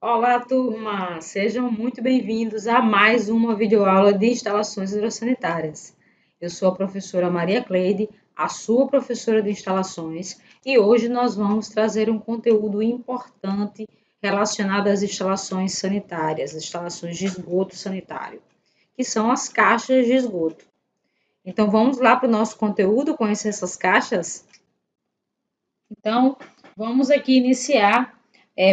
Olá, turma! Sejam muito bem-vindos a mais uma videoaula de instalações hidrossanitárias. Eu sou a professora Maria Cleide, a sua professora de instalações, e hoje nós vamos trazer um conteúdo importante relacionado às instalações sanitárias, instalações de esgoto sanitário, que são as caixas de esgoto. Então, vamos lá para o nosso conteúdo, conhecer essas caixas? Então, vamos aqui iniciar,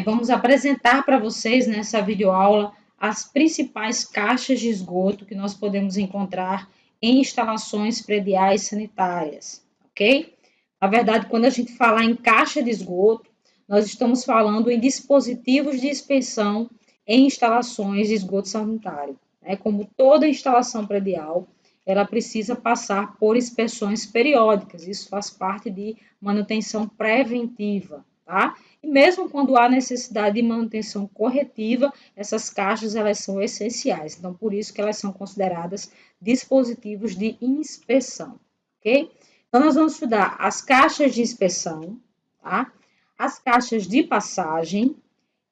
vamos apresentar para vocês nessa videoaula as principais caixas de esgoto que nós podemos encontrar em instalações prediais sanitárias, ok? Na verdade, quando a gente fala em caixa de esgoto, nós estamos falando em dispositivos de inspeção em instalações de esgoto sanitário, né? Como toda instalação predial, ela precisa passar por inspeções periódicas, isso faz parte de manutenção preventiva, tá? E mesmo quando há necessidade de manutenção corretiva, essas caixas elas são essenciais. Então, por isso que elas são consideradas dispositivos de inspeção, ok? Então, nós vamos estudar as caixas de inspeção, tá? As caixas de passagem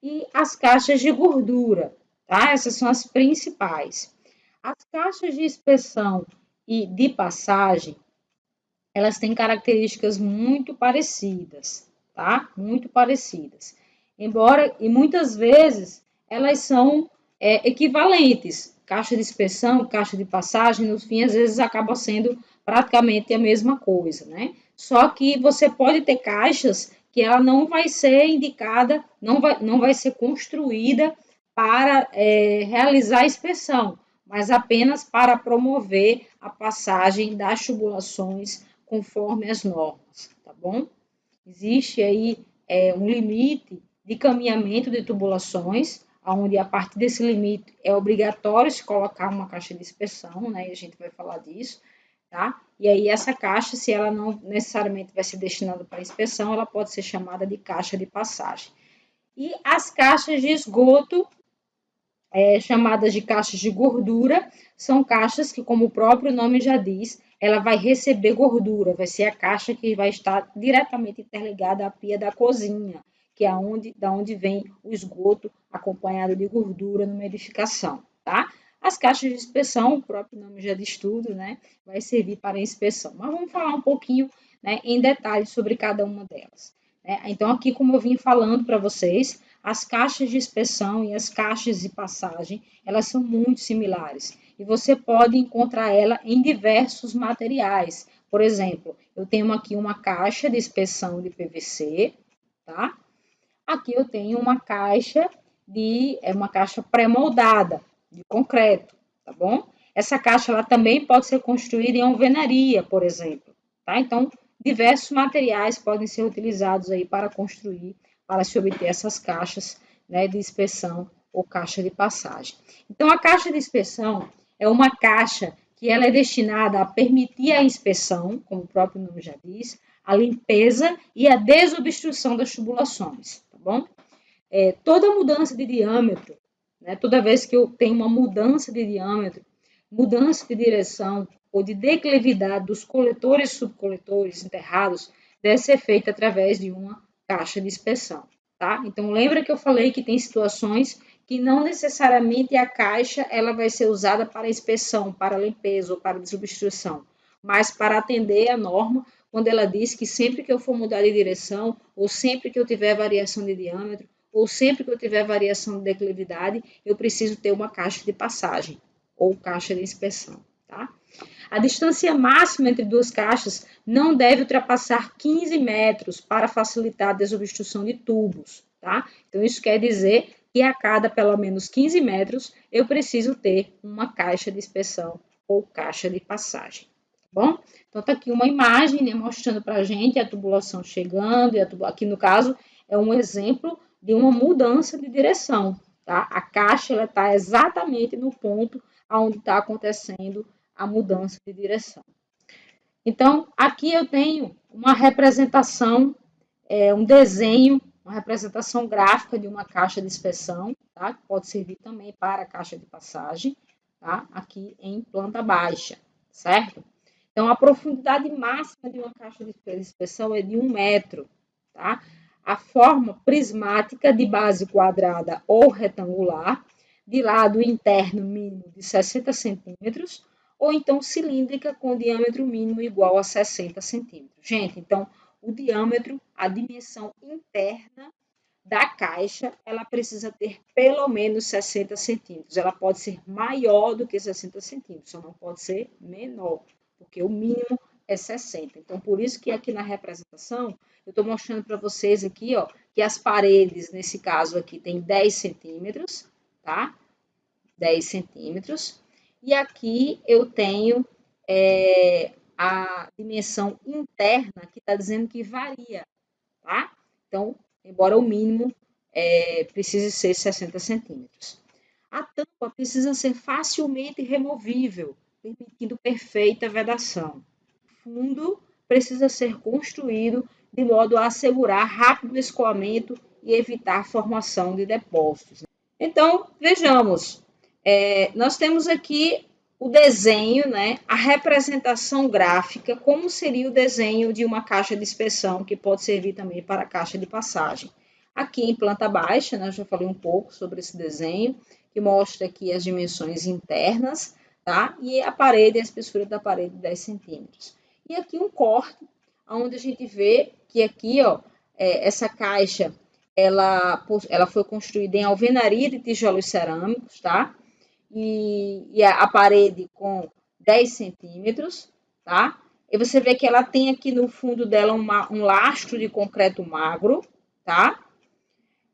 e as caixas de gordura, tá? Essas são as principais. As caixas de inspeção e de passagem, elas têm características muito parecidas, tá? Muito parecidas. Embora, e muitas vezes, elas são equivalentes. Caixa de inspeção, caixa de passagem, no fim, às vezes acaba sendo praticamente a mesma coisa, né? Só que você pode ter caixas que ela não vai ser indicada, não vai ser construída para realizar a inspeção, mas apenas para promover a passagem das tubulações conforme as normas, tá bom? Existe aí um limite de caminhamento de tubulações, onde a partir desse limite é obrigatório se colocar uma caixa de inspeção, né? E a gente vai falar disso, tá? E aí essa caixa, se ela não necessariamente vai ser destinada para inspeção, ela pode ser chamada de caixa de passagem. E as caixas de esgoto, chamadas de caixas de gordura, são caixas que, como o próprio nome já diz, ela vai receber gordura, vai ser a caixa que vai estar diretamente interligada à pia da cozinha, que é da onde vem o esgoto acompanhado de gordura numa edificação, tá? As caixas de inspeção, o próprio nome já diz tudo, né? Vai servir para inspeção. Mas vamos falar um pouquinho, né, em detalhes sobre cada uma delas. Né? Então, aqui, como eu vim falando para vocês, as caixas de inspeção e as caixas de passagem, elas são muito similares e você pode encontrar ela em diversos materiais. Por exemplo, eu tenho aqui uma caixa de inspeção de PVC, tá? Aqui eu tenho uma caixa pré-moldada de concreto, tá bom? Essa caixa ela também pode ser construída em alvenaria, por exemplo, tá? Então, diversos materiais podem ser utilizados aí para construir, para se obter essas caixas, né, de inspeção ou caixa de passagem. Então, a caixa de inspeção é uma caixa que ela é destinada a permitir a inspeção, como o próprio nome já diz, a limpeza e a desobstrução das tubulações, tá bom? Toda mudança de diâmetro, né, toda vez que eu tenho uma mudança de diâmetro, mudança de direção ou de declividade dos coletores e subcoletores enterrados, deve ser feita através de uma caixa de inspeção, tá? Então, lembra que eu falei que tem situações que não necessariamente a caixa ela vai ser usada para inspeção, para limpeza ou para desobstrução, mas para atender a norma quando ela diz que sempre que eu for mudar de direção ou sempre que eu tiver variação de diâmetro ou sempre que eu tiver variação de declividade, eu preciso ter uma caixa de passagem ou caixa de inspeção, tá? A distância máxima entre duas caixas não deve ultrapassar 15 metros para facilitar a desobstrução de tubos, tá? Então, isso quer dizer que a cada pelo menos 15 metros eu preciso ter uma caixa de inspeção ou caixa de passagem, tá bom? Então, tá aqui uma imagem, né, mostrando para a gente a tubulação chegando, e aqui no caso é um exemplo de uma mudança de direção, tá? A caixa está exatamente no ponto onde está acontecendo a mudança de direção. Então, aqui eu tenho uma representação, um desenho, uma representação gráfica de uma caixa de inspeção, tá? Que pode servir também para a caixa de passagem, tá? Aqui em planta baixa, certo? Então, a profundidade máxima de uma caixa de inspeção é de 1 metro, tá? a forma prismática de base quadrada ou retangular, de lado interno mínimo de 60 centímetros, ou então cilíndrica com diâmetro mínimo igual a 60 centímetros. Gente, então, o diâmetro, a dimensão interna da caixa, ela precisa ter pelo menos 60 centímetros. Ela pode ser maior do que 60 centímetros, só não pode ser menor, porque o mínimo é 60. Então, por isso que aqui na representação, eu estou mostrando para vocês aqui, ó, que as paredes, nesse caso aqui, tem 10 centímetros, tá? 10 centímetros. E aqui eu tenho a dimensão interna, que está dizendo que varia, tá? Então, embora o mínimo precise ser 60 centímetros. A tampa precisa ser facilmente removível, permitindo perfeita vedação. O fundo precisa ser construído de modo a assegurar rápido escoamento e evitar a formação de depósitos. Então, vejamos, nós temos aqui o desenho, né, a representação gráfica, como seria o desenho de uma caixa de inspeção, que pode servir também para a caixa de passagem. Aqui em planta baixa, né, eu já falei um pouco sobre esse desenho, que mostra aqui as dimensões internas, tá? E a parede, a espessura da parede, 10 centímetros. E aqui um corte, onde a gente vê que aqui, ó, essa caixa, ela foi construída em alvenaria de tijolos cerâmicos, tá? E a parede com 10 centímetros, tá? E você vê que ela tem aqui no fundo dela um lastro de concreto magro, tá?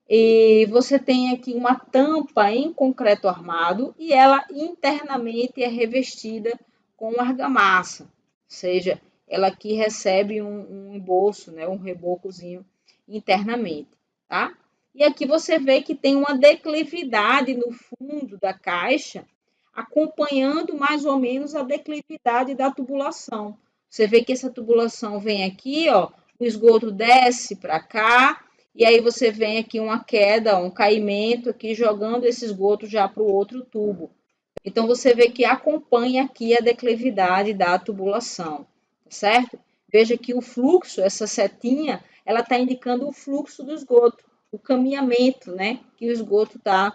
E você tem aqui uma tampa em concreto armado e ela internamente é revestida com argamassa, ou seja, ela aqui recebe um embolso, né, um rebocozinho internamente, tá? E aqui você vê que tem uma declividade no fundo da caixa, acompanhando mais ou menos a declividade da tubulação. Você vê que essa tubulação vem aqui, ó, o esgoto desce para cá, e aí você vem aqui uma queda, um caimento aqui, jogando esse esgoto já para o outro tubo. Então, você vê que acompanha aqui a declividade da tubulação, tá certo? Veja que o fluxo, essa setinha, ela está indicando o fluxo do esgoto, o caminhamento, né, que o esgoto tá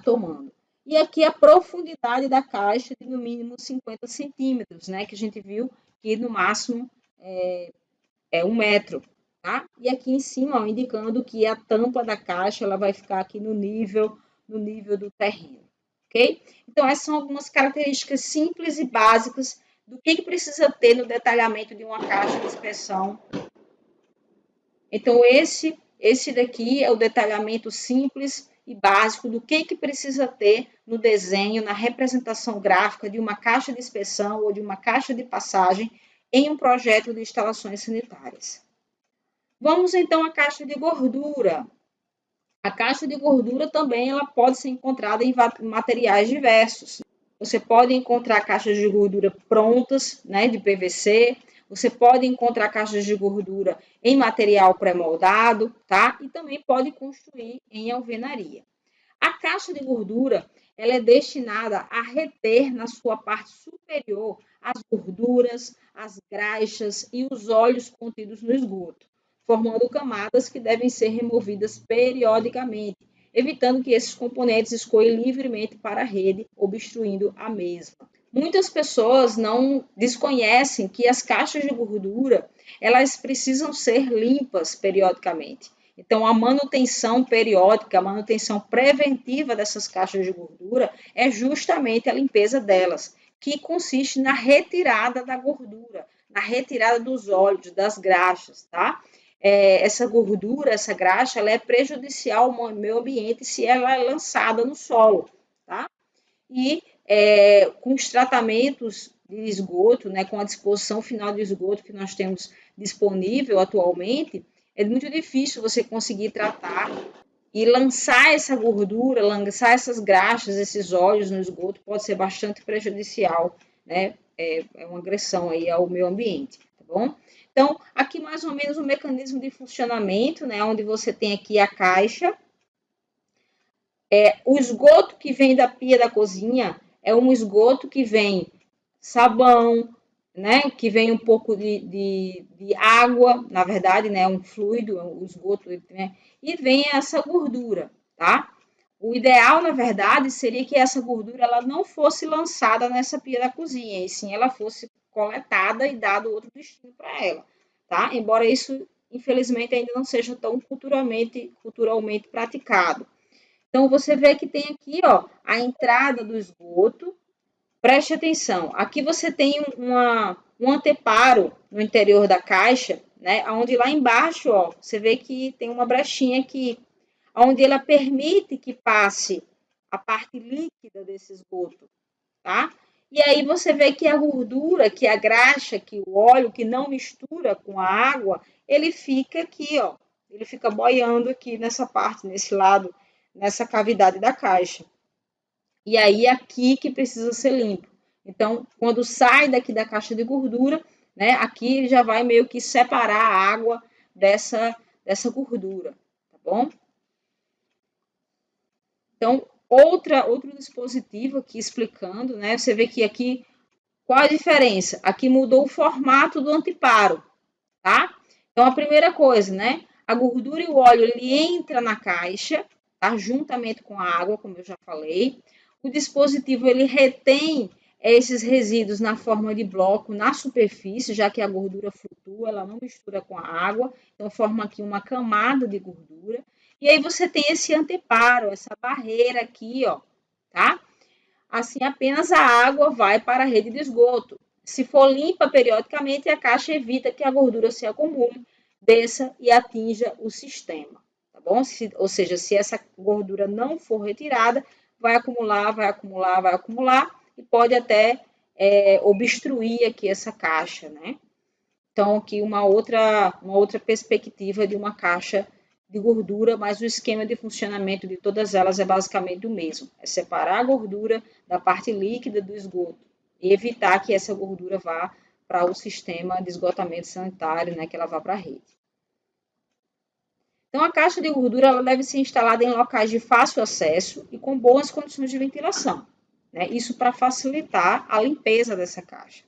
tomando. E aqui a profundidade da caixa de no mínimo 50 centímetros, né, que a gente viu que no máximo é 1 metro, tá? E aqui em cima, ó, indicando que a tampa da caixa ela vai ficar aqui no nível do terreno, ok? Então, essas são algumas características simples e básicas do que precisa ter no detalhamento de uma caixa de inspeção. Então, esse daqui é o detalhamento simples e básico do que precisa ter no desenho, na representação gráfica de uma caixa de inspeção ou de uma caixa de passagem em um projeto de instalações sanitárias. Vamos então à caixa de gordura. A caixa de gordura também ela pode ser encontrada em materiais diversos. Você pode encontrar caixas de gordura prontas, né, de PVC. Você pode encontrar caixas de gordura em material pré-moldado, tá? E também pode construir em alvenaria. A caixa de gordura ela é destinada a reter na sua parte superior as gorduras, as graxas e os óleos contidos no esgoto, formando camadas que devem ser removidas periodicamente, evitando que esses componentes escoem livremente para a rede, obstruindo a mesma. Muitas pessoas não desconhecem que as caixas de gordura elas precisam ser limpas periodicamente. Então, a manutenção periódica, a manutenção preventiva dessas caixas de gordura é justamente a limpeza delas, que consiste na retirada da gordura, na retirada dos óleos, das graxas, tá? Essa gordura, essa graxa, ela é prejudicial ao meio ambiente se ela é lançada no solo, tá? E com os tratamentos de esgoto, né, com a disposição final de esgoto que nós temos disponível atualmente, é muito difícil você conseguir tratar e lançar essa gordura, lançar essas graxas, esses óleos no esgoto pode ser bastante prejudicial, né? É uma agressão aí ao meio ambiente, tá bom? Então, aqui mais ou menos o mecanismo de funcionamento, né? Onde você tem aqui a caixa. O esgoto que vem da pia da cozinha é um esgoto que vem sabão, né, que vem um pouco de água, na verdade, né, um fluido, o esgoto, né, e vem essa gordura, tá? O ideal, na verdade, seria que essa gordura ela não fosse lançada nessa pia da cozinha, e sim ela fosse coletada e dado outro destino para ela, tá? Embora isso, infelizmente, ainda não seja tão culturalmente praticado. Então, você vê que tem aqui, ó, a entrada do esgoto. Preste atenção, aqui você tem um anteparo no interior da caixa, né? Onde lá embaixo, ó, você vê que tem uma brechinha aqui, onde ela permite que passe a parte líquida desse esgoto, tá? E aí você vê que a gordura, que a graxa, que o óleo, que não mistura com a água, ele fica aqui, ó, ele fica boiando aqui nessa parte, nesse lado, nessa cavidade da caixa. E aí é aqui que precisa ser limpo. Então, quando sai daqui da caixa de gordura, né, aqui já vai meio que separar a água dessa gordura, tá bom? Então, outro dispositivo aqui explicando, né, você vê que aqui, qual a diferença? Aqui mudou o formato do anteparo, tá? Então, a primeira coisa, né, a gordura e o óleo, ele entra na caixa, tá? Juntamente com a água, como eu já falei. O dispositivo, ele retém esses resíduos na forma de bloco na superfície, já que a gordura flutua, ela não mistura com a água, então forma aqui uma camada de gordura. E aí você tem esse anteparo, essa barreira aqui, ó, tá? Assim, apenas a água vai para a rede de esgoto. Se for limpa periodicamente, a caixa evita que a gordura se acumule, desça e atinja o sistema, tá bom? Ou seja, se essa gordura não for retirada, vai acumular, vai acumular, vai acumular e pode até obstruir aqui essa caixa, né? Então, aqui uma outra perspectiva de uma caixa de gordura, mas o esquema de funcionamento de todas elas é basicamente o mesmo. É separar a gordura da parte líquida do esgoto e evitar que essa gordura vá para o sistema de esgotamento sanitário, né, que ela vá para a rede. Então, a caixa de gordura ela deve ser instalada em locais de fácil acesso e com boas condições de ventilação, né? Isso para facilitar a limpeza dessa caixa.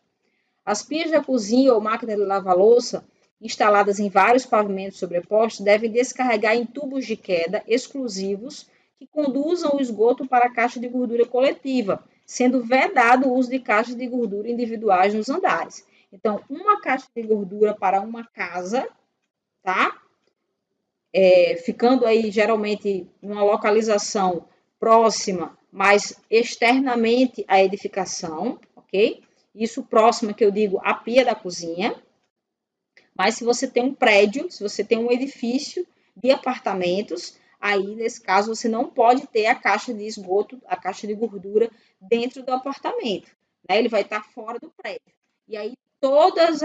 As pias da cozinha ou máquina de lavar louça, instaladas em vários pavimentos sobrepostos, devem descarregar em tubos de queda exclusivos que conduzam o esgoto para a caixa de gordura coletiva, sendo vedado o uso de caixas de gordura individuais nos andares. Então, uma caixa de gordura para uma casa, tá? Ficando aí geralmente numa localização próxima, mas externamente à edificação, ok? Isso próximo que eu digo a pia da cozinha. Mas se você tem um prédio, se você tem um edifício de apartamentos, aí nesse caso você não pode ter a caixa de esgoto, a caixa de gordura dentro do apartamento, né? Ele vai estar fora do prédio. E aí todas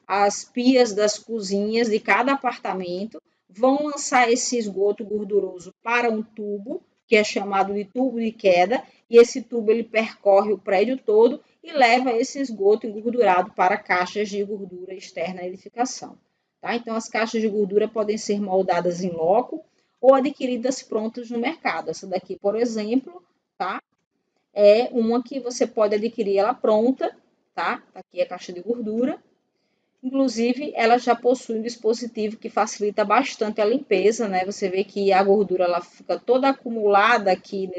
as pias das cozinhas de cada apartamento vão lançar esse esgoto gorduroso para um tubo, que é chamado de tubo de queda, e esse tubo ele percorre o prédio todo e leva esse esgoto engordurado para caixas de gordura externa à edificação. Tá? Então, as caixas de gordura podem ser moldadas em loco ou adquiridas prontas no mercado. Essa daqui, por exemplo, tá? É uma que você pode adquirir ela pronta, tá? Aqui é a caixa de gordura. Inclusive, ela já possui um dispositivo que facilita bastante a limpeza, né? Você vê que a gordura ela fica toda acumulada aqui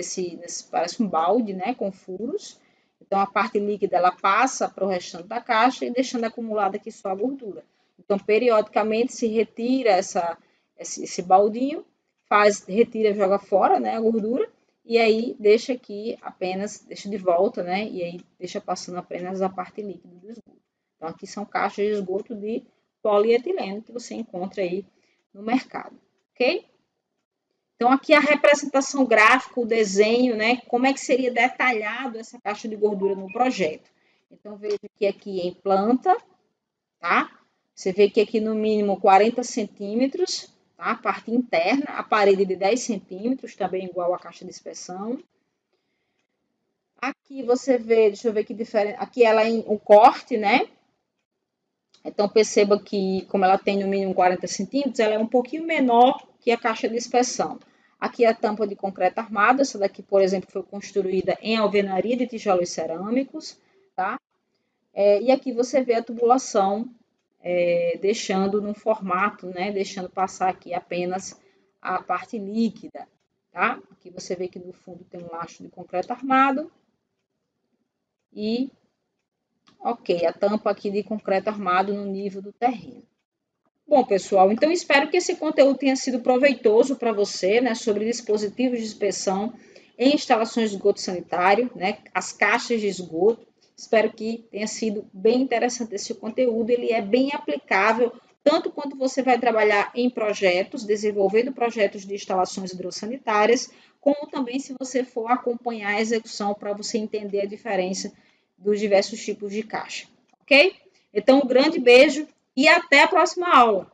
parece um balde, né? Com furos. Então, a parte líquida ela passa para o restante da caixa e deixando acumulada aqui só a gordura. Então, periodicamente se retira esse baldinho, retira, joga fora, né? A gordura e aí deixa aqui apenas, deixa de volta, né? E aí deixa passando apenas a parte líquida do esgoto. Então, aqui são caixas de esgoto de polietileno que você encontra aí no mercado, ok? Então, aqui a representação gráfica, o desenho, né? Como é que seria detalhado essa caixa de gordura no projeto. Então, veja que aqui em planta, tá? Você vê que aqui no mínimo 40 centímetros, tá? A parte interna, a parede de 10 centímetros, também igual a caixa de inspeção. Aqui você vê, deixa eu ver que diferente, aqui ela é um corte, né? Então, perceba que, como ela tem no mínimo 40 centímetros, ela é um pouquinho menor que a caixa de inspeção. Aqui a tampa de concreto armado, essa daqui, por exemplo, foi construída em alvenaria de tijolos cerâmicos, tá? E aqui você vê a tubulação deixando no formato, né? Deixando passar aqui apenas a parte líquida, tá? Aqui você vê que no fundo tem um lastro de concreto armado e, ok, a tampa aqui de concreto armado no nível do terreno. Bom, pessoal, então espero que esse conteúdo tenha sido proveitoso para você, né, sobre dispositivos de inspeção em instalações de esgoto sanitário, né, as caixas de esgoto. Espero que tenha sido bem interessante esse conteúdo. Ele é bem aplicável tanto quando você vai trabalhar em projetos, desenvolvendo projetos de instalações hidrossanitárias, como também se você for acompanhar a execução para você entender a diferença dos diversos tipos de caixa, ok? Então, um grande beijo e até a próxima aula!